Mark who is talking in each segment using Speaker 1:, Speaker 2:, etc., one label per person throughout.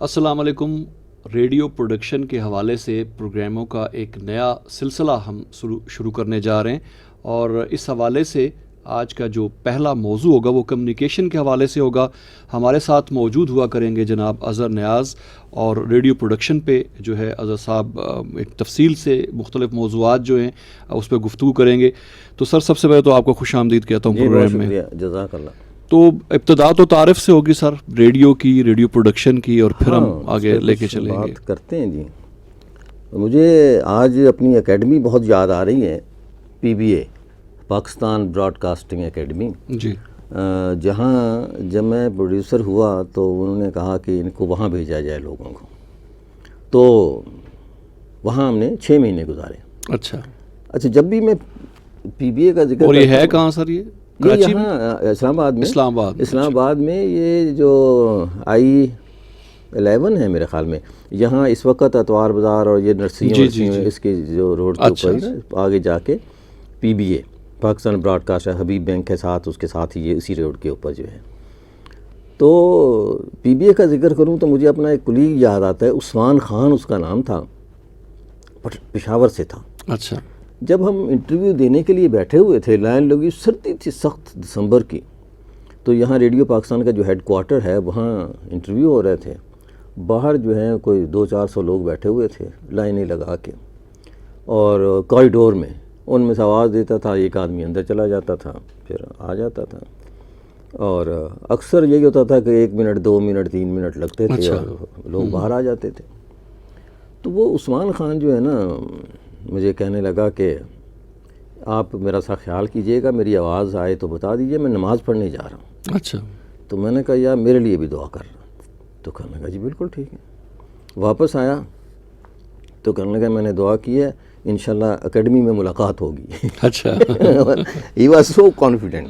Speaker 1: السلام علیکم. Radio production کے حوالے سے پروگراموں کا ایک نیا سلسلہ ہم شروع کرنے جا رہے ہیں، اور اس حوالے سے آج کا جو پہلا موضوع ہوگا وہ کمیونیکیشن کے حوالے سے ہوگا. ہمارے ساتھ موجود ہوا کریں گے جناب اظہر نیاز، اور ریڈیو پروڈکشن پہ جو ہے اظہر صاحب ایک تفصیل سے مختلف موضوعات جو ہیں اس پہ گفتگو کریں گے. تو سر، سب سے پہلے تو آپ کو خوش آمدید کہتا ہوں پروگرام میں.
Speaker 2: جزاک اللہ.
Speaker 1: تو ابتدا تو تعارف سے ہوگی سر، ریڈیو کی، ریڈیو پروڈکشن کی، اور پھر ہم آگے لے کے چلیں گے.
Speaker 2: بات کرتے ہیں. جی، مجھے آج اپنی اکیڈمی بہت یاد آ رہی ہے، PBA، Pakistan broadcasting academy.
Speaker 1: جی.
Speaker 2: جہاں جب میں پروڈیوسر ہوا تو انہوں نے کہا کہ ان کو وہاں بھیجا جائے لوگوں کو، تو وہاں ہم نے 6 مہینے گزارے.
Speaker 1: اچھا،
Speaker 2: جب بھی میں PBA کا ذکر،
Speaker 1: اور یہ ہے کہاں سر؟ یہ
Speaker 2: یہاں اسلام آباد میں یہ جو I-11 ہے میرے خیال میں، یہاں اس وقت اتوار بازار اور یہ نرسیوں اس کے جو روڈ کے اوپر آگے جا کے PBA، پاکستان براڈ کاسٹ، حبیب بینک کے ساتھ، اس کے ساتھ ہی یہ اسی روڈ کے اوپر جو ہے. تو PBA کا ذکر کروں تو مجھے اپنا ایک کلیگ یاد آتا ہے، عثمان خان اس کا نام تھا، پشاور سے تھا.
Speaker 1: اچھا.
Speaker 2: جب ہم انٹرویو دینے کے لیے بیٹھے ہوئے تھے، لائن لگی، سردی تھی سخت دسمبر کی، تو یہاں ریڈیو پاکستان کا جو ہیڈ کوارٹر ہے وہاں انٹرویو ہو رہے تھے. باہر جو ہیں کوئی 200-400 لوگ بیٹھے ہوئے تھے لائنیں لگا کے، اور کوریڈور میں ان میں سے آواز دیتا تھا، ایک آدمی اندر چلا جاتا تھا، پھر آ جاتا تھا، اور اکثر یہی ہوتا تھا کہ 1 منٹ 2 منٹ 3 منٹ لگتے تھے اور لوگ باہر آ جاتے تھے. تو وہ عثمان خان جو ہے نا، مجھے کہنے لگا کہ آپ میرا سا خیال کیجئے گا، میری آواز آئے تو بتا دیجئے، میں نماز پڑھنے جا رہا ہوں.
Speaker 1: اچھا. تو
Speaker 2: میں نے کہا یار میرے لیے بھی دعا کر رہا. تو کہنے لگا جی بالکل ٹھیک ہے. واپس آیا تو کہنے لگا میں نے دعا کی ہے، انشاءاللہ اکیڈمی میں ملاقات ہوگی.
Speaker 1: اچھا.
Speaker 2: He was so confident.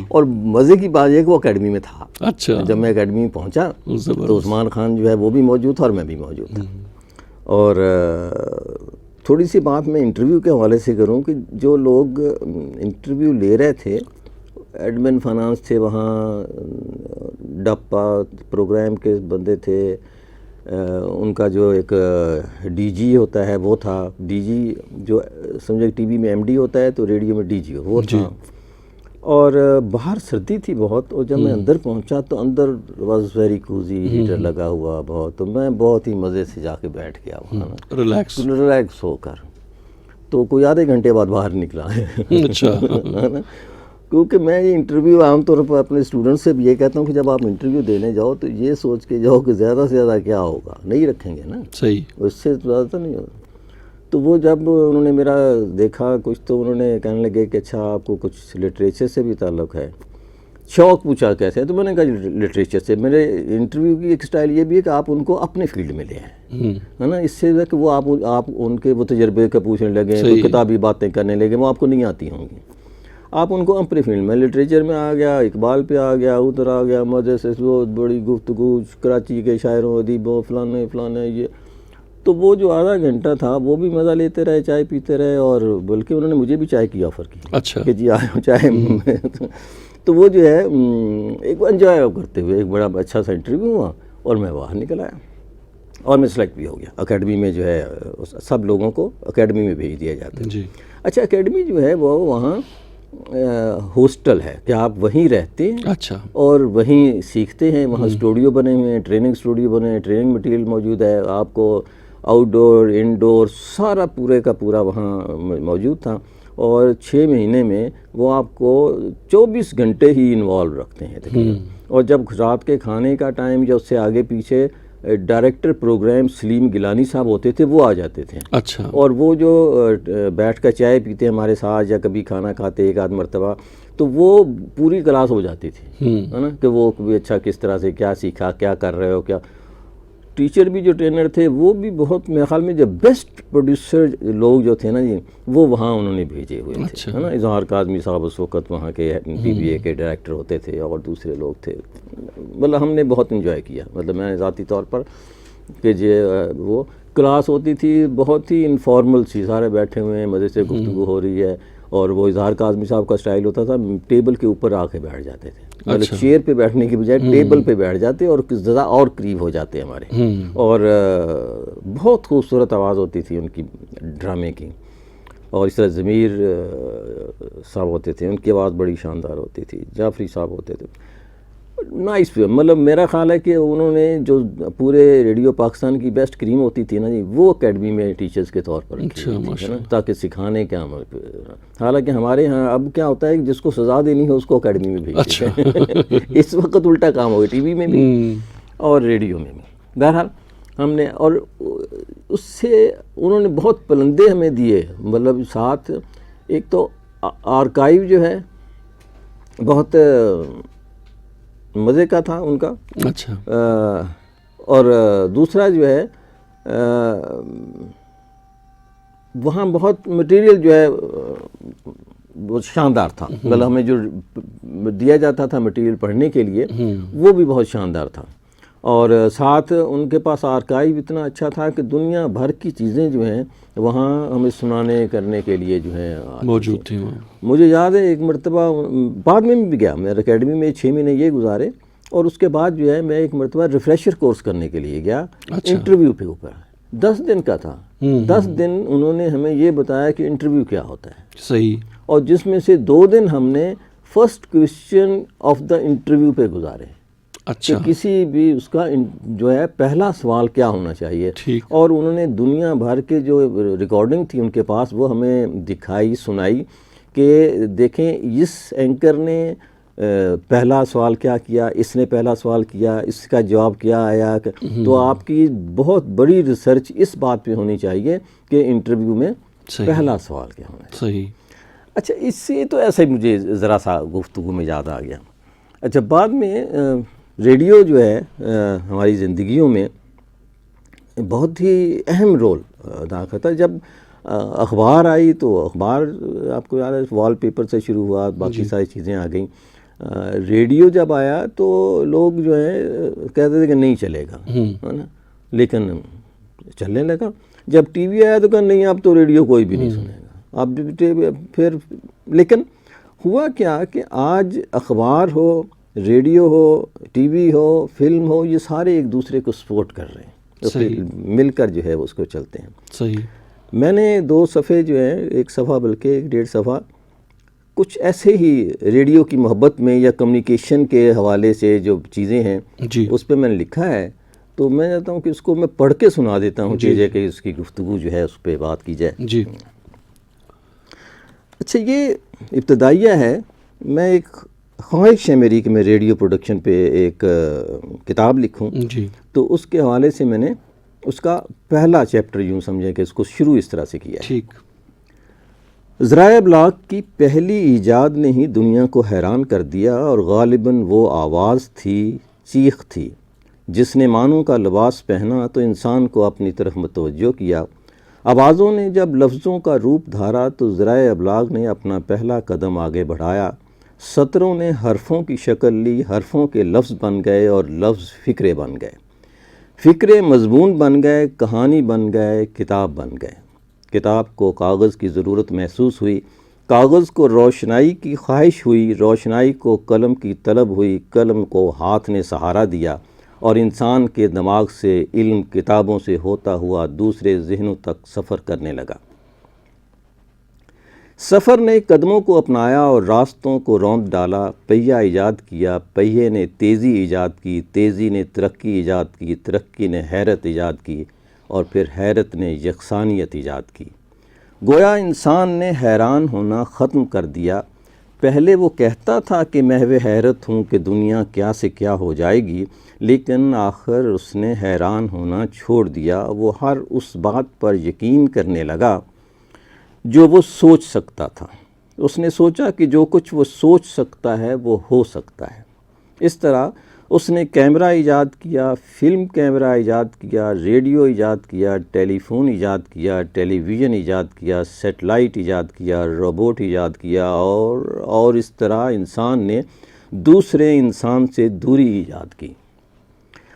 Speaker 2: اور مزے کی بات یہ کہ وہ اکیڈمی میں تھا.
Speaker 1: اچھا.
Speaker 2: جب میں اکیڈمی میں پہنچا تو عثمان خان جو ہے وہ بھی موجود تھا اور میں بھی موجود تھا. اور تھوڑی سی بات میں انٹرویو کے حوالے سے کروں کہ جو لوگ انٹرویو لے رہے تھے، ایڈمن فائنانس تھے وہاں، ڈپا پروگرام کے بندے تھے، ان کا جو ایک DG ہوتا ہے وہ تھا. DG جو سمجھے ٹی وی میں MD ہوتا ہے تو ریڈیو میں DG وہ تھا. اور باہر سردی تھی بہت، اور جب میں اندر پہنچا تو اندر واز ویری کوزی، ہیٹر لگا ہوا بہت، تو میں بہت ہی مزے سے جا کے بیٹھ گیا وہاں ریلیکس ہو کر. تو کوئی آدھے گھنٹے بعد باہر نکلا ہے.
Speaker 1: اچھا.
Speaker 2: کیونکہ میں یہ انٹرویو عام طور پر اپنے اسٹوڈنٹ سے بھی یہ کہتا ہوں کہ جب آپ انٹرویو دینے جاؤ تو یہ سوچ کے جاؤ کہ زیادہ سے زیادہ کیا ہوگا، نہیں رکھیں گے نا،
Speaker 1: صحیح،
Speaker 2: اس سے زیادہ تو نہیں ہوگا. تو وہ جب انہوں نے میرا دیکھا کچھ، تو انہوں نے کہنے لگے کہ اچھا آپ کو کچھ لٹریچر سے بھی تعلق ہے. شوق پوچھا کیسے ہے، تو میں نے کہا لٹریچر سے. میرے انٹرویو کی ایک سٹائل یہ بھی ہے کہ آپ ان کو اپنے فیلڈ میں لے آئیں، ہے نا. اس سے کہ وہ آپ ان کے وہ تجربے کا پوچھنے لگیں، کوئی کتابی باتیں کرنے لگے، وہ آپ کو نہیں آتی ہوں گی. آپ ان کو اپنے فیلڈ میں، لٹریچر میں آ گیا، اقبال پہ آ گیا، ادھر آ گیا، مزے سے بہت بڑی گفتگو کراچی کے شاعروں، ادیبوں، فلانے یہ. تو وہ جو آدھا گھنٹہ تھا وہ بھی مزہ لیتے رہے، چائے پیتے رہے، اور بلکہ انہوں نے مجھے بھی چائے کی آفر کی.
Speaker 1: اچھا.
Speaker 2: کہ جی آئے چائے. تو وہ جو ہے ایک انجوائے کرتے ہوئے ایک بڑا اچھا سا انٹرویو ہوا، اور میں باہر نکل آیا، اور میں سلیکٹ بھی ہو گیا. اکیڈمی میں جو ہے سب لوگوں کو اکیڈمی میں بھیج دیا جاتا ہے.
Speaker 1: جی.
Speaker 2: اچھا، اکیڈمی جو ہے وہ وہاں ہاسٹل ہے کہ آپ وہیں رہتے ہیں.
Speaker 1: اچھا. اور
Speaker 2: وہیں سیکھتے ہیں. وہاں اسٹوڈیو بنے ہوئے ہیں، ٹریننگ اسٹوڈیو بنے ہیں، ٹریننگ مٹیریل موجود ہے. آپ کو آؤٹ ڈور انڈور سارا پورے کا پورا وہاں موجود تھا. اور 6 مہینے میں وہ آپ کو 24 گھنٹے ہی انوالو رکھتے ہیں تقریباً. اور جب رات کے کھانے کا ٹائم یا اس سے آگے پیچھے ڈائریکٹر پروگرام سلیم گیلانی صاحب ہوتے تھے، وہ آ جاتے تھے.
Speaker 1: اچھا. اور
Speaker 2: وہ جو بیٹھ کر چائے پیتے ہمارے ساتھ یا کبھی کھانا کھاتے ایک آدھ مرتبہ، تو وہ پوری کلاس ہو جاتی تھی، ہے نا، کہ وہ بھی اچھا کس طرح سے کیا سیکھا، کیا کر رہے ہو، کیا. ٹیچر بھی جو ٹرینر تھے وہ بھی بہت، میرے خیال میں جو بیسٹ پروڈیوسر لوگ جو تھے نا جی، وہ وہاں انہوں نے بھیجے ہوئے تھے، ہے نا. اظہار کاظمی صاحب اس وقت وہاں کے PBA کے ڈائریکٹر ہوتے تھے، اور دوسرے لوگ تھے. مطلب ہم نے بہت انجوائے کیا، مطلب میں ذاتی طور پر، کہ وہ کلاس ہوتی تھی بہت ہی انفارمل سی، سارے بیٹھے ہوئے ہیں، مزے سے گفتگو ہو رہی ہے. اور وہ اظہار کاظمی صاحب کا سٹائل ہوتا تھا ٹیبل کے اوپر آ کے بیٹھ جاتے تھے, مطلب چیئر پہ بیٹھنے کی بجائے ٹیبل پہ بیٹھ جاتے اور ذرا اور قریب ہو جاتے ہمارے, اور بہت خوبصورت آواز ہوتی تھی ان کی ڈرامے کی. اور اس طرح ضمیر صاحب ہوتے تھے, ان کی آواز بڑی شاندار ہوتی تھی. جعفری صاحب ہوتے تھے, نائس. مطلب میرا خیال ہے کہ انہوں نے جو پورے ریڈیو پاکستان کی بیسٹ کریم ہوتی تھی نا جی, وہ اکیڈمی میں ٹیچرز کے طور پر رکھی ہوئی تھی نا, تاکہ سکھانے کا عمل. حالانکہ ہمارے ہاں اب کیا ہوتا ہے کہ جس کو سزا دینی ہے اس کو اکیڈمی میں بھیجتے ہیں. اس وقت الٹا کام ہو گیا, ٹی وی میں بھی اور ریڈیو میں بھی. بہرحال ہم نے, اور اس سے انہوں نے بہت پلندے ہمیں دیے. مطلب ساتھ ایک تو آرکائیو جو ہے بہت مزے کا تھا ان کا,
Speaker 1: اچھا,
Speaker 2: اور دوسرا جو ہے وہاں بہت مٹیریل جو ہے وہ شاندار تھا. مطلب ہمیں جو دیا جاتا تھا مٹیریل پڑھنے کے لیے وہ بھی بہت شاندار تھا. اور ساتھ ان کے پاس آرکائیو اتنا اچھا تھا کہ دنیا بھر کی چیزیں جو ہیں وہاں ہمیں سنانے کرنے کے لیے جو ہیں
Speaker 1: موجود تھی.
Speaker 2: مجھے یاد ہے ایک مرتبہ بعد میں بھی گیا میں اکیڈمی میں 6 مہینے یہ گزارے, اور اس کے بعد جو ہے میں ایک مرتبہ ریفریشر کورس کرنے کے لیے گیا. انٹرویو پہ اوپر 10 دن کا تھا. 10 دن انہوں نے ہمیں یہ بتایا کہ انٹرویو کیا ہوتا ہے.
Speaker 1: صحیح.
Speaker 2: اور جس میں سے 2 دن ہم نے first question of the interview پہ گزارے.
Speaker 1: اچھا.
Speaker 2: کہ کسی بھی اس کا جو ہے پہلا سوال کیا ہونا چاہیے. اور انہوں نے دنیا بھر کے جو ریکارڈنگ تھی ان کے پاس وہ ہمیں دکھائی, سنائی کہ دیکھیں اس اینکر نے پہلا سوال کیا کیا, اس نے پہلا سوال کیا, اس کا جواب کیا آیا. تو آپ کی بہت بڑی ریسرچ اس بات پہ ہونی چاہیے کہ انٹرویو میں پہلا سوال کیا ہونا چاہیے.
Speaker 1: صحیح.
Speaker 2: اچھا, اس سے تو ایسا ہی مجھے ذرا سا گفتگو میں یاد آ گیا. اچھا, بعد میں ریڈیو جو ہے ہماری زندگیوں میں بہت ہی اہم رول ادا کرتا ہے. جب اخبار آئی تو اخبار آپ کو یاد ہے وال پیپر سے شروع ہوا, باقی ساری چیزیں آ گئیں. ریڈیو جب آیا تو لوگ جو ہے کہتے تھے کہ نہیں چلے گا, ہے نا, لیکن چلنے لگا. جب ٹی وی آیا تو کہا نہیں اب تو ریڈیو کوئی بھی نہیں سنے گا. اب پھر لیکن ہوا کیا کہ آج اخبار ہو, ریڈیو ہو, ٹی وی ہو, فلم ہو, یہ سارے ایک دوسرے کو سپورٹ کر رہے ہیں. مل کر جو ہے اس کو چلتے ہیں.
Speaker 1: صحیح.
Speaker 2: میں نے 2 صفحے جو ہیں, 1 صفحہ بلکہ 1.5 صفحہ کچھ ایسے ہی ریڈیو کی محبت میں یا کمیونیکیشن کے حوالے سے جو چیزیں ہیں اس پہ میں نے لکھا ہے. تو میں چاہتا ہوں کہ اس کو میں پڑھ کے سنا دیتا ہوں کہ اس کی گفتگو جو ہے اس پہ بات کی جائے.
Speaker 1: جی.
Speaker 2: اچھا, یہ ابتدائیہ ہے. میں ایک خواہش ہے میری کہ میں ریڈیو پروڈکشن پہ ایک کتاب لکھوں.
Speaker 1: جی.
Speaker 2: تو اس کے حوالے سے میں نے اس کا پہلا چیپٹر یوں سمجھیں کہ اس کو شروع اس طرح سے کیا ہے.
Speaker 1: ٹھیک.
Speaker 2: ذرائع ابلاغ کی پہلی ایجاد نے ہی دنیا کو حیران کر دیا, اور غالباً وہ آواز تھی, چیخ تھی, جس نے معنوں کا لباس پہنا تو انسان کو اپنی طرف متوجہ کیا. آوازوں نے جب لفظوں کا روپ دھارا تو ذرائع ابلاغ نے اپنا پہلا قدم آگے بڑھایا. سطروں نے حرفوں کی شکل لی, حرفوں کے لفظ بن گئے اور لفظ فکرے بن گئے, فکرے مضمون بن گئے, کہانی بن گئے, کتاب بن گئے. کتاب کو کاغذ کی ضرورت محسوس ہوئی, کاغذ کو روشنائی کی خواہش ہوئی, روشنائی کو قلم کی طلب ہوئی, قلم کو ہاتھ نے سہارا دیا, اور انسان کے دماغ سے علم کتابوں سے ہوتا ہوا دوسرے ذہنوں تک سفر کرنے لگا. سفر نے قدموں کو اپنایا اور راستوں کو روند ڈالا. پہیہ ایجاد کیا, پہیے نے تیزی ایجاد کی, تیزی نے ترقی ایجاد کی, ترقی نے حیرت ایجاد کی, اور پھر حیرت نے یکسانیت ایجاد کی. گویا انسان نے حیران ہونا ختم کر دیا. پہلے وہ کہتا تھا کہ محو حیرت ہوں کہ دنیا کیا سے کیا ہو جائے گی, لیکن آخر اس نے حیران ہونا چھوڑ دیا. وہ ہر اس بات پر یقین کرنے لگا جو وہ سوچ سکتا تھا. اس نے سوچا کہ جو کچھ وہ سوچ سکتا ہے وہ ہو سکتا ہے. اس طرح اس نے کیمرہ ایجاد کیا, فلم کیمرہ ایجاد کیا, ریڈیو ایجاد کیا, ٹیلی فون ایجاد کیا, ٹیلی ویژن ایجاد کیا, سیٹلائٹ ایجاد کیا, روبوٹ ایجاد کیا, اور اس طرح انسان نے دوسرے انسان سے دوری ایجاد کی.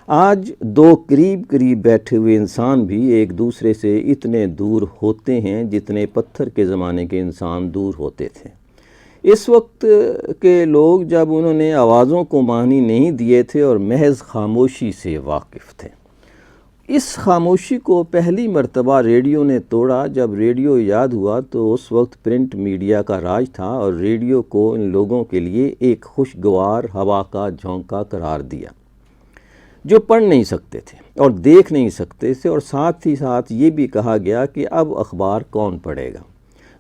Speaker 2: آج دو قریب قریب بیٹھے ہوئے انسان بھی ایک دوسرے سے اتنے دور ہوتے ہیں جتنے پتھر کے زمانے کے انسان دور ہوتے تھے۔ اس وقت کے لوگ جب انہوں نے آوازوں کو معنی نہیں دیے تھے اور محض خاموشی سے واقف تھے۔ اس خاموشی کو پہلی مرتبہ ریڈیو نے توڑا جب ریڈیو ایجاد ہوا، تو اس وقت پرنٹ میڈیا کا راج تھا اور ریڈیو کو ان لوگوں کے لیے ایک خوشگوار ہوا کا جھونکا قرار دیا جو پڑھ نہیں سکتے تھے اور دیکھ نہیں سکتے تھے، اور ساتھ ہی ساتھ یہ بھی کہا گیا کہ اب اخبار کون پڑھے گا۔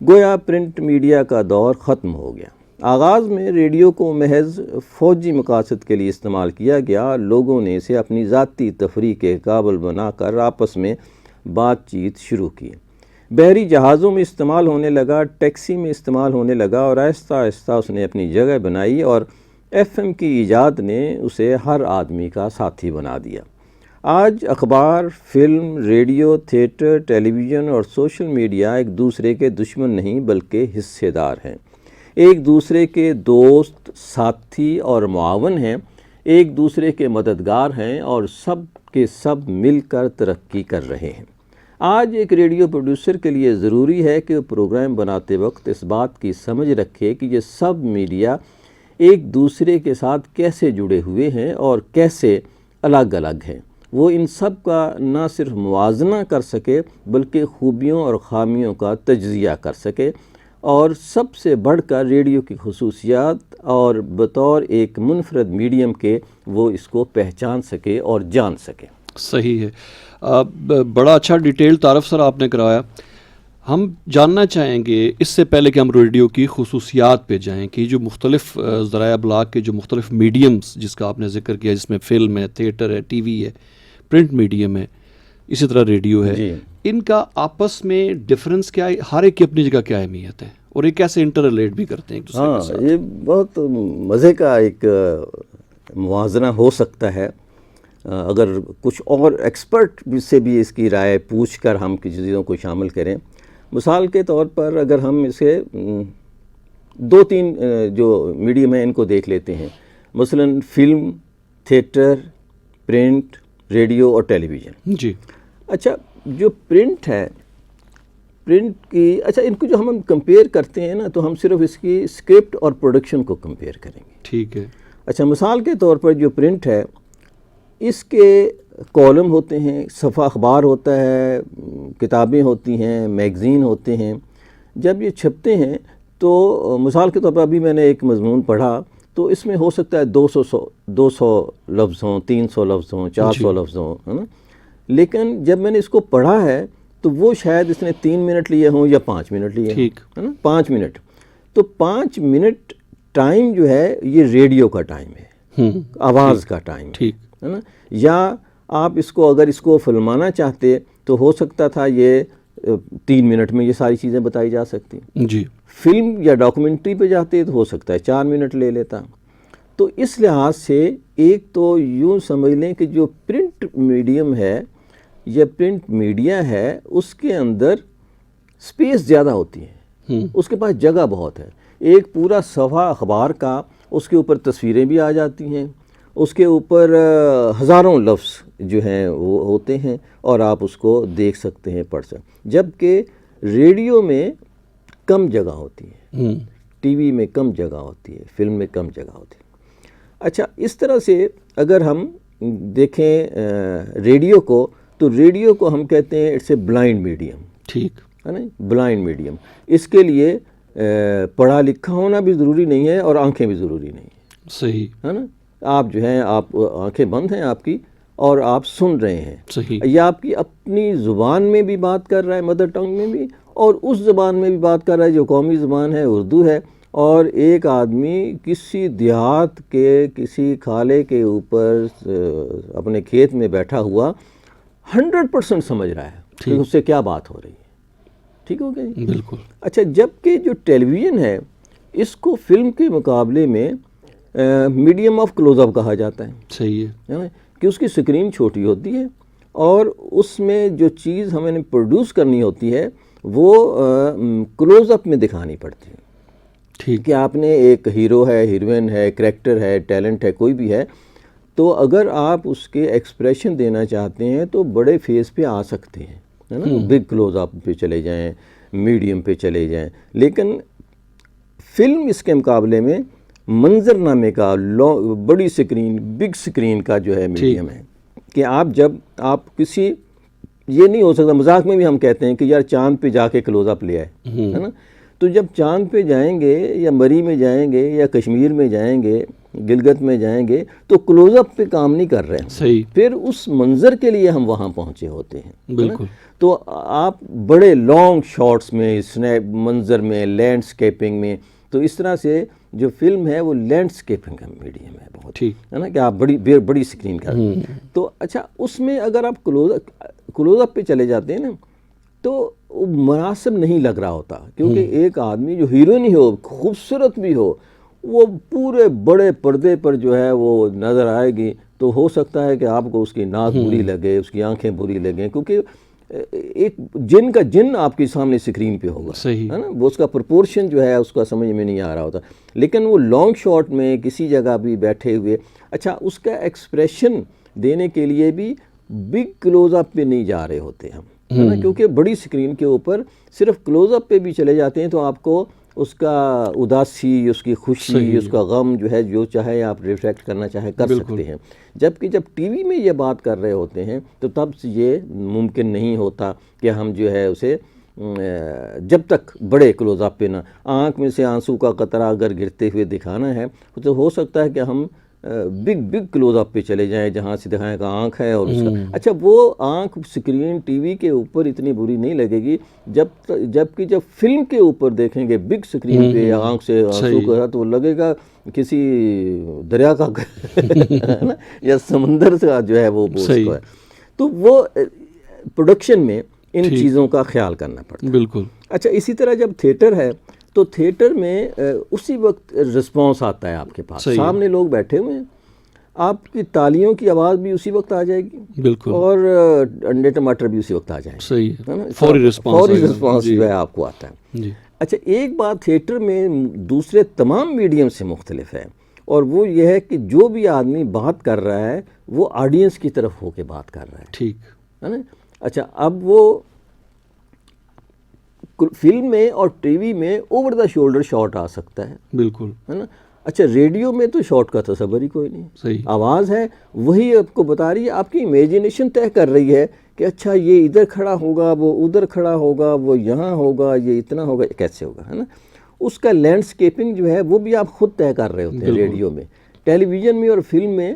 Speaker 2: گویا پرنٹ میڈیا کا دور ختم ہو گیا۔ آغاز میں ریڈیو کو محض فوجی مقاصد کے لیے استعمال کیا گیا، لوگوں نے اسے اپنی ذاتی تفریح کے قابل بنا کر آپس میں بات چیت شروع کی۔ بحری جہازوں میں استعمال ہونے لگا، ٹیکسی میں استعمال ہونے لگا، اور آہستہ آہستہ اس نے اپنی جگہ بنائی، اور ایف ایم کی ایجاد نے اسے ہر آدمی کا ساتھی بنا دیا۔ آج اخبار، فلم، ریڈیو، تھیٹر، ٹیلی ویژن اور سوشل میڈیا ایک دوسرے کے دشمن نہیں بلکہ حصے دار ہیں، ایک دوسرے کے دوست، ساتھی اور معاون ہیں، ایک دوسرے کے مددگار ہیں، اور سب کے سب مل کر ترقی کر رہے ہیں۔ آج ایک ریڈیو پروڈیوسر کے لیے ضروری ہے کہ وہ پروگرام بناتے وقت اس بات کی سمجھ رکھے کہ یہ سب میڈیا ایک دوسرے کے ساتھ کیسے جڑے ہوئے ہیں اور کیسے الگ الگ ہیں۔ وہ ان سب کا نہ صرف موازنہ کر سکے بلکہ خوبیوں اور خامیوں کا تجزیہ کر سکے، اور سب سے بڑھ کر ریڈیو کی خصوصیات اور بطور ایک منفرد میڈیم کے وہ اس کو پہچان سکے اور جان سکے۔
Speaker 1: صحیح ہے، بڑا اچھا ڈیٹیل تعارف سر آپ نے کرایا۔ ہم جاننا چاہیں گے اس سے پہلے کہ ہم ریڈیو کی خصوصیات پہ جائیں کہ جو مختلف ذرائع ابلاغ کے جو مختلف میڈیمز جس کا آپ نے ذکر کیا، جس میں فلم ہے، تھیٹر ہے، ٹی وی ہے، پرنٹ میڈیم ہے، اسی طرح ریڈیو ہے،
Speaker 2: جی،
Speaker 1: ان کا آپس میں ڈفرنس کیا ہے؟ ہر ایک کی اپنی جگہ کیا اہمیت ہے اور یہ کیسے انٹر ریلیٹ بھی کرتے ہیں ایک دوسرے کے ساتھ؟
Speaker 2: یہ بہت مزے کا ایک موازنہ ہو سکتا ہے اگر کچھ اور ایکسپرٹ سے بھی اس کی رائے پوچھ کر ہم کسی چیزوں کو شامل کریں۔ مثال کے طور پر اگر ہم اسے دو تین جو میڈیم ہیں ان کو دیکھ لیتے ہیں، مثلا فلم، تھیٹر، پرنٹ، ریڈیو اور ٹیلی ویژن۔
Speaker 1: جی،
Speaker 2: اچھا، جو پرنٹ ہے، پرنٹ کی ان کو جو ہم کمپیئر کرتے ہیں نا، تو ہم صرف اس کی اسکرپٹ اور پروڈکشن کو کمپیئر کریں گے۔
Speaker 1: ٹھیک ہے۔
Speaker 2: اچھا، مثال کے طور پر جو پرنٹ ہے، اس کے کالم ہوتے ہیں، صفحہ اخبار ہوتا ہے، کتابیں ہوتی ہیں، میگزین ہوتے ہیں۔ جب یہ چھپتے ہیں تو مثال کے طور پر ابھی میں نے ایک مضمون پڑھا، تو اس میں ہو سکتا ہے 200 لفظ ہوں، 300 لفظ ہوں، 400 لفظ ہوں، ہے نا؟ لیکن جب میں نے اس کو پڑھا ہے تو وہ شاید اس نے 3 منٹ لیے ہوں یا 5 منٹ لیے ہوں، ہے نا؟ 5 منٹ۔ تو 5 منٹ ٹائم جو ہے یہ ریڈیو کا ٹائم ہے، آواز کا ٹائم ہے نا؟ یا آپ اس کو اگر اس کو فلمانا چاہتے تو ہو سکتا تھا یہ 3 منٹ میں یہ ساری چیزیں بتائی جا سکتی۔
Speaker 1: جی،
Speaker 2: فلم یا ڈاکومنٹری پہ جاتے تو ہو سکتا ہے 4 منٹ لے لیتا۔ تو اس لحاظ سے ایک تو یوں سمجھ لیں کہ جو پرنٹ میڈیم ہے یا پرنٹ میڈیا ہے، اس کے اندر سپیس زیادہ ہوتی ہے، اس کے پاس جگہ بہت ہے۔ ایک پورا صفحہ اخبار کا، اس کے اوپر تصویریں بھی آ جاتی ہیں، اس کے اوپر ہزاروں لفظ جو ہیں وہ ہوتے ہیں، اور آپ اس کو دیکھ سکتے ہیں، پڑھ سکتے ہیں۔ جبکہ ریڈیو میں کم جگہ ہوتی ہے، ٹی وی میں کم جگہ ہوتی ہے، فلم میں کم جگہ ہوتی ہے۔ اچھا، اس طرح سے اگر ہم دیکھیں ریڈیو کو، تو ریڈیو کو ہم کہتے ہیں اٹس اے بلائنڈ میڈیم،
Speaker 1: ٹھیک
Speaker 2: ہے نا؟ Blind medium. اس کے لیے پڑھا لکھا ہونا بھی ضروری نہیں ہے اور آنکھیں بھی ضروری نہیں ہیں،
Speaker 1: صحیح
Speaker 2: ہے نا؟ آپ جو ہیں، آپ آنکھیں بند ہیں آپ کی اور آپ سن رہے ہیں،
Speaker 1: صحیح،
Speaker 2: یا آپ کی اپنی زبان میں بھی بات کر رہا ہے، مدر ٹنگ میں بھی، اور اس زبان میں بھی بات کر رہا ہے جو قومی زبان ہے، اردو ہے، اور ایک آدمی کسی دیہات کے کسی کھالے کے اوپر اپنے کھیت میں بیٹھا ہوا 100% سمجھ رہا ہے کہ اس سے کیا بات ہو رہی ہے۔ ٹھیک ہو گیا جی؟
Speaker 1: بالکل۔
Speaker 2: اچھا، جبکہ جو ٹیلی ویژن ہے اس کو فلم کے مقابلے میں میڈیم آف کلوز اپ کہا جاتا ہے،
Speaker 1: صحیح ہے،
Speaker 2: کہ اس کی سکرین چھوٹی ہوتی ہے اور اس میں جو چیز ہمیں پروڈیوس کرنی ہوتی ہے وہ کلوز اپ میں دکھانی پڑتی ہے۔
Speaker 1: ٹھیک،
Speaker 2: کہ آپ نے ایک ہیرو ہے، ہیروئن ہے، کریکٹر ہے، ٹیلنٹ ہے، کوئی بھی ہے، تو اگر آپ اس کے ایکسپریشن دینا چاہتے ہیں تو بڑے فیس پہ آ سکتے ہیں، ہے نا، بگ کلوز اپ پہ چلے جائیں، میڈیم پہ چلے جائیں، لیکن فلم اس کے مقابلے میں منظر نامے کا بڑی سکرین، بگ سکرین کا جو ہے میڈیم ہے کہ جب آپ کسی، یہ نہیں ہو سکتا، مذاق میں بھی ہم کہتے ہیں کہ یار چاند پہ جا کے کلوز اپ لے آئے، ہے نا، تو جب چاند پہ جائیں گے یا مری میں جائیں گے یا کشمیر میں جائیں گے، گلگت میں جائیں گے، تو کلوز اپ پہ کام نہیں کر رہے ہیں،
Speaker 1: صحیح،
Speaker 2: پھر اس منظر کے لیے ہم وہاں پہنچے ہوتے ہیں،
Speaker 1: بالکل۔
Speaker 2: تو آپ بڑے لانگ شاٹس میں، سنیپ منظر میں، لینڈسکیپنگ میں، تو اس طرح سے جو فلم ہے وہ لینڈسکیپنگ کا میڈیم ہے بہت،
Speaker 1: ٹھیک
Speaker 2: ہے نا، کہ آپ بڑی سکرین کا، تو اچھا اس میں اگر آپ کلوز اپ پہ چلے جاتے ہیں نا تو وہ مناسب نہیں لگ رہا ہوتا، کیونکہ ایک آدمی جو ہیروئن ہی ہو، خوبصورت بھی ہو، وہ پورے بڑے پردے پر جو ہے وہ نظر آئے گی، تو ہو سکتا ہے کہ آپ کو اس کی ناک بری لگے، اس کی آنکھیں بری لگیں، کیونکہ ایک جن کا جن آپ کے سامنے سکرین پہ ہوگا،
Speaker 1: صحیح
Speaker 2: ہے نا، وہ اس کا پرپورشن جو ہے اس کا سمجھ میں نہیں آ رہا ہوتا، لیکن وہ لانگ شاٹ میں کسی جگہ بھی بیٹھے ہوئے، اچھا اس کا ایکسپریشن دینے کے لیے بھی بگ کلوز اپ پہ نہیں جا رہے ہوتے ہم، ہے نا، کیونکہ بڑی سکرین کے اوپر صرف کلوز اپ پہ بھی چلے جاتے ہیں تو آپ کو اس کا اداسی، اس کی خوشی، اس کا غم جو ہے جو چاہے آپ ریفلیکٹ کرنا چاہے کر سکتے ہیں، جبکہ جب ٹی وی میں یہ بات کر رہے ہوتے ہیں تو تب یہ ممکن نہیں ہوتا کہ ہم جو ہے اسے جب تک بڑے کلوز اپ پہ نہ، آنکھ میں سے آنسو کا قطرہ اگر گرتے ہوئے دکھانا ہے تو ہو سکتا ہے کہ ہم بگ کلوز اپ پہ چلے جائیں جہاں سے دکھائیں کہ آنکھ ہے اور اس کا، اچھا وہ آنکھ سکرین ٹی وی کے اوپر اتنی بری نہیں لگے گی، جبکہ جب فلم کے اوپر دیکھیں گے بگ سکرین پہ آنکھ سے آنسو کا تو لگے گا کسی دریا کا ہے نا یا سمندر سے جو ہے وہ ہے، تو وہ پروڈکشن میں ان چیزوں کا خیال کرنا پڑتا ہے،
Speaker 1: بالکل۔
Speaker 2: اچھا اسی طرح جب تھیٹر ہے تو تھیٹر میں اسی وقت رسپانس آتا ہے آپ کے پاس، سامنے لوگ بیٹھے ہوئے ہیں، آپ کی تالیوں کی آواز بھی اسی وقت آ جائے گی،
Speaker 1: بالکل،
Speaker 2: اور انڈے ٹماٹر بھی اسی وقت آ جائیں گے،
Speaker 1: صحیح
Speaker 2: ہے نا،
Speaker 1: فوری
Speaker 2: رسپانس جو ہے آپ کو آتا ہے
Speaker 1: جی۔
Speaker 2: اچھا ایک بات تھیٹر میں دوسرے تمام میڈیم سے مختلف ہے، اور وہ یہ ہے کہ جو بھی آدمی بات کر رہا ہے وہ آڈینس کی طرف ہو کے بات کر رہا ہے،
Speaker 1: ٹھیک
Speaker 2: ہے نا، اچھا اب وہ فلم میں اور ٹی وی میں اوور دا شولڈر شاٹ آ سکتا ہے،
Speaker 1: بالکل،
Speaker 2: ہے نا، اچھا ریڈیو میں تو شاٹ کا تصور ہی کوئی نہیں،
Speaker 1: صحیح،
Speaker 2: آواز ہے وہی آپ کو بتا رہی ہے، آپ کی امیجنیشن طے کر رہی ہے کہ اچھا یہ ادھر کھڑا ہوگا، وہ ادھر کھڑا ہوگا، وہ یہاں ہوگا، یہ اتنا ہوگا، کیسے ہوگا، ہے نا، اس کا لینڈسکیپنگ جو ہے وہ بھی آپ خود طے کر رہے ہوتے ہیں، ریڈیو میں، ٹیلی ویژن میں اور فلم میں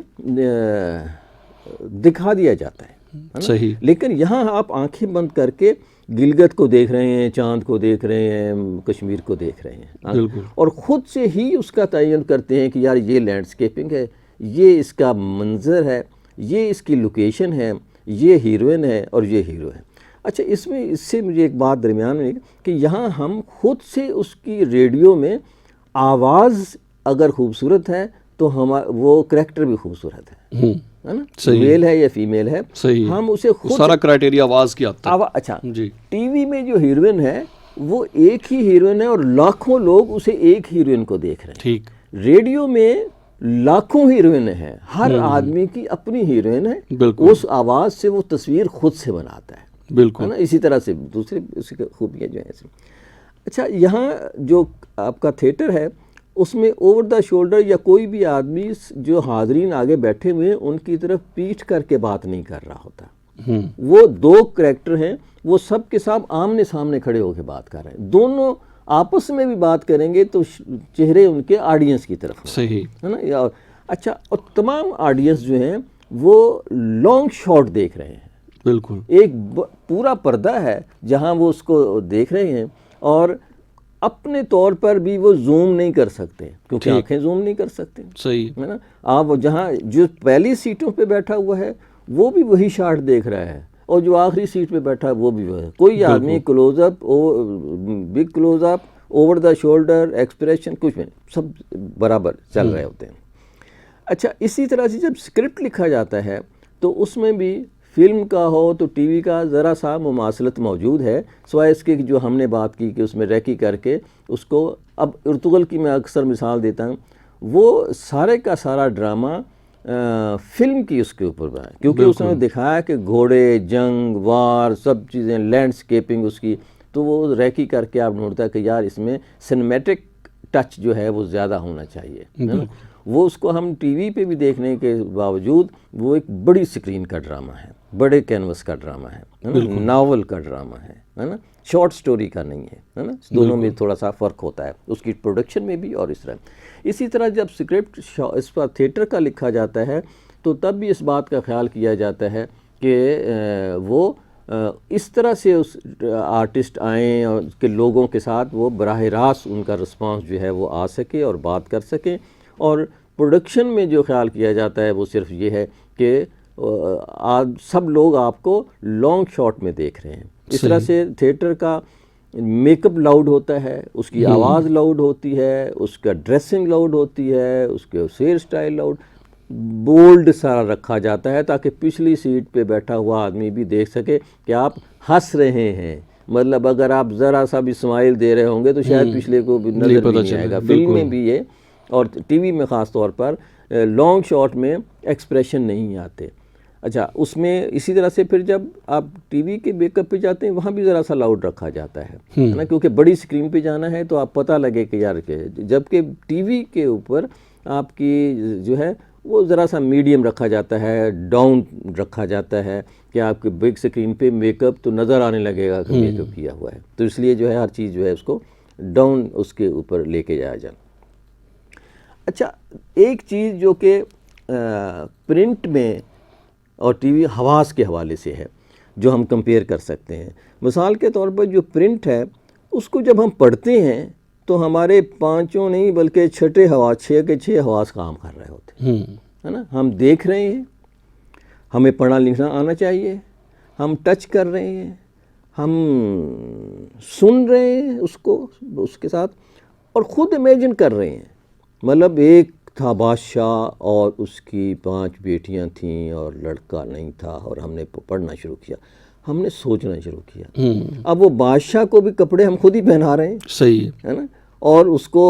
Speaker 2: دکھا دیا جاتا ہے،
Speaker 1: صحیح،
Speaker 2: لیکن یہاں آپ آنکھیں بند کر کے گلگت کو دیکھ رہے ہیں، چاند کو دیکھ رہے ہیں، کشمیر کو دیکھ رہے ہیں،
Speaker 1: بالکل،
Speaker 2: اور خود سے ہی اس کا تعین کرتے ہیں کہ یار یہ لینڈسکیپنگ ہے، یہ اس کا منظر ہے، یہ اس کی لوکیشن ہے، یہ ہیروئن ہے اور یہ ہیرو ہے۔ اچھا اس سے مجھے ایک بات درمیان میں کہ یہاں ہم خود سے اس کی ریڈیو میں آواز اگر خوبصورت ہے تو وہ کریکٹر بھی خوبصورت ہے نا، میل ہے یا فیمیل ہے، ہم اسے خود
Speaker 1: سارا کرائٹیریا آواز کی آتا ہے۔
Speaker 2: اچھا ٹی وی میں جو ہیروئن ہے وہ ایک ہی ہیروئن ہے اور لاکھوں لوگ اسے ایک ہیروئن کو دیکھ رہے ہیں،
Speaker 1: ٹھیک،
Speaker 2: ریڈیو میں لاکھوں ہیروئن ہیں، ہر آدمی کی اپنی ہیروئن ہے، اس آواز سے وہ تصویر خود سے بناتا ہے،
Speaker 1: بالکل،
Speaker 2: نا، اسی طرح سے دوسری اس کی خوبیاں جو ہیں۔ اچھا یہاں جو آپ کا تھیٹر ہے اس میں اوور دا شولڈر یا کوئی بھی آدمی جو حاضرین آگے بیٹھے ہوئے ہیں ان کی طرف پیٹھ کر کے بات نہیں کر رہا ہوتا، وہ دو کریکٹر ہیں، وہ سب کے ساتھ آمنے سامنے کھڑے ہو کے بات کر رہے ہیں، دونوں آپس میں بھی بات کریں گے تو چہرے ان کے آڈینس کی طرف،
Speaker 1: صحیح
Speaker 2: ہے نا، اچھا اور تمام آڈینس جو ہیں وہ لانگ شاٹ دیکھ رہے ہیں،
Speaker 1: بالکل،
Speaker 2: ایک پورا پردہ ہے جہاں وہ اس کو دیکھ رہے ہیں، اور اپنے طور پر بھی وہ زوم نہیں کر سکتے کیونکہ آنکھیں زوم نہیں کر سکتے،
Speaker 1: صحیح
Speaker 2: ہے نا، آپ جہاں جو پہلی سیٹوں پہ بیٹھا ہوا ہے وہ بھی وہی شاٹ دیکھ رہا ہے، اور جو آخری سیٹ پہ بیٹھا ہے وہ بھی وہ ہے، کوئی آدمی close up, big close up, over the shoulder, expression کچھ بھی نہیں، سب برابر چل رہے ہوتے ہیں۔ اچھا اسی طرح سے جب اسکرپٹ لکھا جاتا ہے تو اس میں بھی فلم کا ہو تو ٹی وی کا ذرا سا مماثلت موجود ہے، سوائے اس کے جو ہم نے بات کی کہ اس میں ریکی کر کے اس کو، اب ارطغرل کی میں اکثر مثال دیتا ہوں، وہ سارے کا سارا ڈرامہ فلم کی اس کے اوپر بنایا، کیونکہ اس نے دکھایا کہ گھوڑے، جنگ، وار، سب چیزیں، لینڈسکیپنگ اس کی، تو وہ ریکی کر کے آپ ڈھونڈتا ہے کہ یار اس میں سنیمیٹک ٹچ جو ہے وہ زیادہ ہونا چاہیے، ہے نا؟ وہ اس کو ہم ٹی وی پہ بھی دیکھنے کے باوجود وہ ایک بڑی اسکرین کا ڈرامہ ہے، بڑے کینوس کا ڈرامہ ہے نا، ناول کا ڈرامہ ہے نا، شارٹ سٹوری کا نہیں ہے نا، دونوں میں تھوڑا سا فرق ہوتا ہے اس کی پروڈکشن میں بھی اور اس طرح۔ اسی طرح جب اسکرپٹ اس پر تھیٹر کا لکھا جاتا ہے تو تب بھی اس بات کا خیال کیا جاتا ہے کہ وہ اس طرح سے اس آرٹسٹ آئیں اور کہ لوگوں کے ساتھ وہ براہ راست ان کا رسپانس جو ہے وہ آ سکے اور بات کر سکیں، اور پروڈکشن میں جو خیال کیا جاتا ہے وہ صرف یہ ہے کہ سب لوگ آپ کو لانگ شاٹ میں دیکھ رہے ہیں۔ اس طرح سے تھیٹر کا میک اپ لاؤڈ ہوتا ہے، اس کی آواز لاؤڈ ہوتی ہے، اس کا ڈریسنگ لاؤڈ ہوتی ہے، اس کے ہیئر سٹائل لاؤڈ، بولڈ سارا رکھا جاتا ہے تاکہ پچھلی سیٹ پہ بیٹھا ہوا آدمی بھی دیکھ سکے کہ آپ ہنس رہے ہیں، مطلب اگر آپ ذرا سا بھی اسمائل دے رہے ہوں گے تو شاید پچھلے کو نظر بھی نہیں آئے گا۔ فلم میں بھی یہ اور ٹی وی میں خاص طور پر لانگ شاٹ میں ایکسپریشن نہیں آتے۔ اچھا، اس میں اسی طرح سے پھر جب آپ ٹی وی کے بیک اپ پہ جاتے ہیں وہاں بھی ذرا سا لاؤڈ رکھا جاتا ہے نا، کیونکہ بڑی اسکرین پہ جانا ہے تو آپ پتہ لگے کہ یار کہ، جبکہ ٹی وی کے اوپر آپ کی جو ہے وہ ذرا سا میڈیم رکھا جاتا ہے، ڈاؤن رکھا جاتا ہے کہ آپ کے بگ اسکرین پہ میک اپ تو نظر آنے لگے گا کہ میک اپ کیا ہوا ہے، تو اس لیے جو ہے ہر چیز جو ہے اس کو ڈاؤن اس کے اوپر لے کے جایا جائے۔ اچھا، ایک چیز جو کہ پرنٹ میں اور ٹی وی حواس کے حوالے سے ہے جو ہم کمپیئر کر سکتے ہیں، مثال کے طور پر جو پرنٹ ہے اس کو جب ہم پڑھتے ہیں تو ہمارے پانچوں نہیں بلکہ چھٹے حواس، 6 کے 6 حواس کام کر رہے ہوتے ہیں، ہے نا۔ ہم دیکھ رہے ہیں، ہمیں پڑھنا لکھنا آنا چاہیے، ہم ٹچ کر رہے ہیں، ہم سن رہے ہیں اس کو اس کے ساتھ، اور خود امیجن کر رہے ہیں۔ مطلب ایک تھا بادشاہ اور اس کی 5 بیٹیاں تھیں اور لڑکا نہیں تھا، اور ہم نے پڑھنا شروع کیا، ہم نے سوچنا شروع کیا۔ اب وہ بادشاہ کو بھی کپڑے ہم خود ہی پہنا رہے ہیں،
Speaker 1: صحیح
Speaker 2: ہے نا، اور اس کو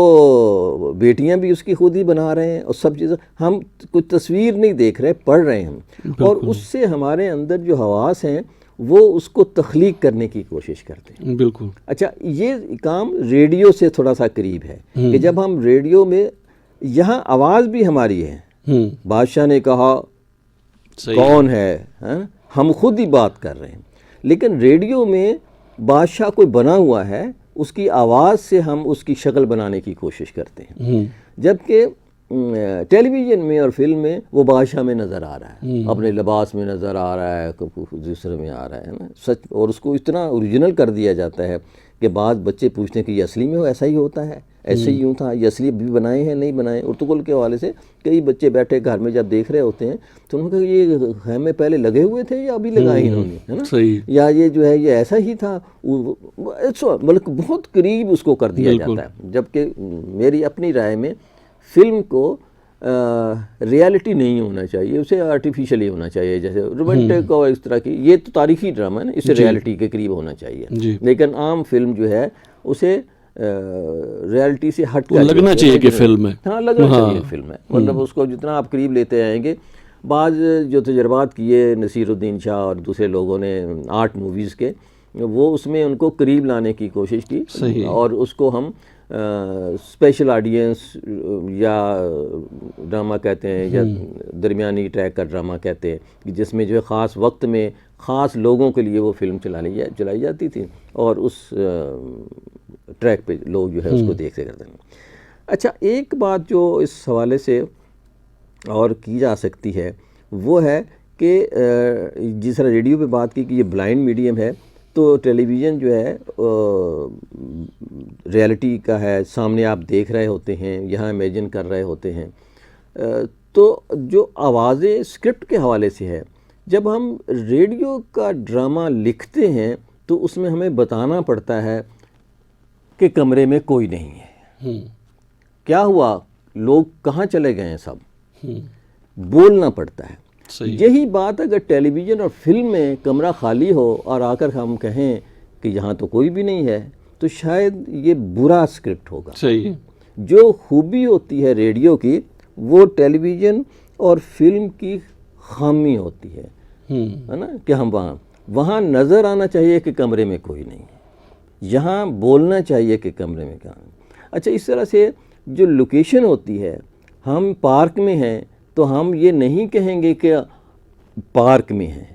Speaker 2: بیٹیاں بھی اس کی خود ہی بنا رہے ہیں، اور سب چیزیں ہم کوئی تصویر نہیں دیکھ رہے، پڑھ رہے ہیں ہم، اور اس سے ہمارے اندر جو حواس ہیں وہ اس کو تخلیق کرنے کی کوشش کرتے ہیں۔
Speaker 1: بالکل۔
Speaker 2: اچھا، یہ کام ریڈیو سے تھوڑا سا قریب ہے کہ جب ہم ریڈیو میں، یہاں آواز بھی ہماری ہے، بادشاہ نے کہا کون ہے، ہم خود ہی بات کر رہے ہیں، لیکن ریڈیو میں بادشاہ کوئی بنا ہوا ہے، اس کی آواز سے ہم اس کی شکل بنانے کی کوشش کرتے ہیں، جبکہ ٹیلی ویژن میں اور فلم میں وہ بادشاہ میں نظر آ رہا ہے، اپنے لباس میں نظر آ رہا ہے، دوسرے میں آ رہا ہے نا سچ، اور اس کو اتنا اوریجنل کر دیا جاتا ہے کہ بعض بچے پوچھتے ہیں کہ یہ اصلی میں ہو ایسا ہی ہوتا ہے، ایسے ہی یوں تھا، یہ اصلی بھی بنائے ہیں نہیں بنائے۔ ارطغرل کے حوالے سے کئی بچے بیٹھے گھر میں جب دیکھ رہے ہوتے ہیں تو انہوں نے کہا یہ خیمے پہلے لگے ہوئے تھے یا ابھی لگائے انہوں نے، ہے نا، یا یہ جو ہے یہ ایسا ہی تھا، بلکہ بہت قریب اس کو کر دیا جاتا ہے، جبکہ میری اپنی رائے میں فلم کو ریالٹی نہیں ہونا چاہیے، اسے آرٹیفیشلی ہونا چاہیے، جیسے رومانٹک اور اس طرح کی، یہ تو تاریخی ڈرامہ ہے نا، اسے ریالٹی کے قریب ہونا چاہیے، لیکن عام فلم جو ہے اسے ریالٹی سے ہٹ کر
Speaker 1: لگنا چاہیے کہ فلم ہے،
Speaker 2: ہاں لگنا چاہیے فلم ہے، مطلب اس کو جتنا آپ قریب لیتے آئیں گے۔ بعض جو تجربات کیے نصیر الدین شاہ اور دوسرے لوگوں نے آرٹ موویز کے، وہ اس میں ان کو قریب لانے کی کوشش کی، اور اس کو ہم اسپیشل آڈینس یا ڈرامہ کہتے ہیں، یا درمیانی ٹریک کا ڈرامہ کہتے ہیں، جس میں جو ہے خاص وقت میں خاص لوگوں کے لیے وہ فلم چلائی جاتی تھی، اور اس ٹریک پہ لوگ جو ہے اس کو دیکھتے کرتے ہیں۔ اچھا، ایک بات جو اس حوالے سے اور کی جا سکتی ہے وہ ہے کہ جس طرح ریڈیو پہ بات کی کہ یہ بلائنڈ میڈیم ہے، تو ٹیلی ویژن جو ہے ریالٹی کا ہے، سامنے آپ دیکھ رہے ہوتے ہیں، یہاں امیجن کر رہے ہوتے ہیں، تو جو آوازیں اسکرپٹ کے حوالے سے ہے، جب ہم ریڈیو کا ڈرامہ لکھتے ہیں تو اس میں ہمیں بتانا پڑتا ہے کہ کمرے میں کوئی نہیں ہے، کیا ہوا، لوگ کہاں چلے گئے ہیں، سب بولنا پڑتا ہے۔ یہی بات اگر ٹیلی ویژن اور فلم میں کمرہ خالی ہو اور آ کر ہم کہیں کہ یہاں تو کوئی بھی نہیں ہے، تو شاید یہ برا اسکرپٹ ہوگا۔ جو خوبی ہوتی ہے ریڈیو کی وہ ٹیلی ویژن اور فلم کی خامی ہوتی ہے نا کہ ہم وہاں نظر آنا چاہیے کہ کمرے میں کوئی نہیں ہے، یہاں بولنا چاہیے کہ کمرے میں کہاں. اچھا اس طرح سے جو لوکیشن ہوتی ہے، ہم پارک میں ہیں تو ہم یہ نہیں کہیں گے کہ پارک میں ہیں،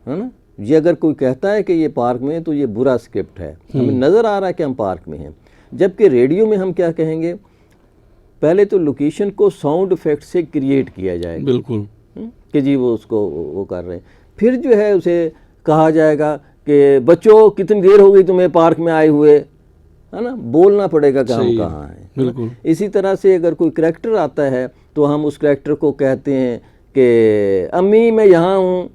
Speaker 2: ہے نا. یہ اگر کوئی کہتا ہے کہ یہ پارک میں ہے تو یہ برا اسکرپٹ ہے، ہمیں نظر آ رہا ہے کہ ہم پارک میں ہیں. جبکہ ریڈیو میں ہم کیا کہیں گے، پہلے تو لوکیشن کو ساؤنڈ ایفیکٹ سے کریٹ کیا جائے گا،
Speaker 1: بالکل
Speaker 2: کہ جی وہ اس کو وہ کر رہے ہیں. پھر جو ہے اسے کہا جائے گا کہ بچوں کتنی دیر ہو گئی تمہیں پارک میں آئے ہوئے، ہے نا. بولنا پڑے گا کہ ہم کہاں ہیں.
Speaker 1: بالکل.
Speaker 2: اسی طرح سے اگر کوئی کریکٹر آتا ہے تو ہم اس کریکٹر کو کہتے ہیں کہ امی میں یہاں ہوں.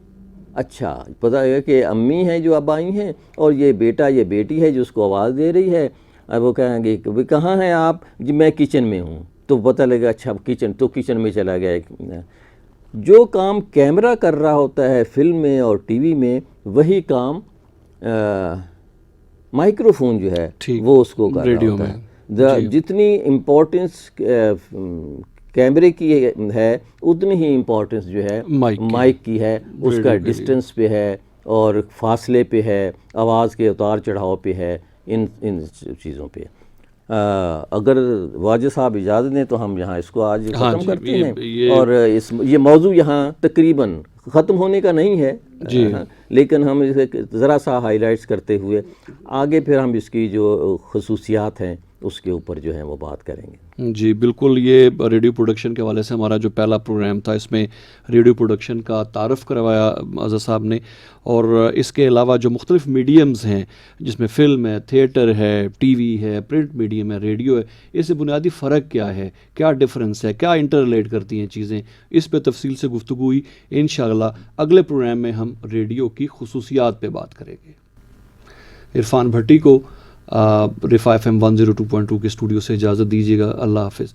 Speaker 2: اچھا پتہ ہے کہ امی ہیں جو اب آئی ہیں اور یہ بیٹا یہ بیٹی ہے جو اس کو آواز دے رہی ہے. اب وہ کہیں گے کہ کہاں ہیں آپ، جی میں کچن میں ہوں. تو پتہ لگا اچھا کچن میں چلا گیا. جو کام کیمرہ کر رہا ہوتا ہے فلم میں اور ٹی وی میں، وہی کام مائکرو فون جو ہے وہ اس کو کر رہا ہوتا ہے. جتنی امپورٹنس کیمرے کی ہے اتنی ہی امپورٹنس جو ہے مائک کی ہے. اس کا ڈسٹنس پہ ہے اور فاصلے پہ ہے، آواز کے اتار چڑھاؤ پہ ہے، ان چیزوں پہ. اگر واجد صاحب اجازت دیں تو ہم یہاں اس کو آج ختم کرتے ہیں. اور یہ موضوع یہاں تقریباً ختم ہونے کا نہیں ہے، لیکن ہم اسے ذرا سا ہائی لائٹس کرتے ہوئے آگے پھر ہم اس کی جو خصوصیات ہیں اس کے اوپر جو ہیں وہ بات کریں گے.
Speaker 1: جی بالکل. یہ ریڈیو پروڈکشن کے حوالے سے ہمارا جو پہلا پروگرام تھا، اس میں ریڈیو پروڈکشن کا تعارف کروایا اظہر صاحب نے. اور اس کے علاوہ جو مختلف میڈیمز ہیں جس میں فلم ہے، تھیٹر ہے، ٹی وی ہے، پرنٹ میڈیم ہے، ریڈیو ہے، اس سے بنیادی فرق کیا ہے، کیا ڈفرنس ہے، کیا انٹر ریلیٹ کرتی ہیں چیزیں، اس پہ تفصیل سے گفتگو ہوئی. انشاءاللہ اگلے پروگرام میں ہم ریڈیو کی خصوصیات پہ بات کریں گے. عرفان بھٹی کو رفا FM 102.2 کے اسٹوڈیو سے اجازت دیجیے گا. اللہ حافظ.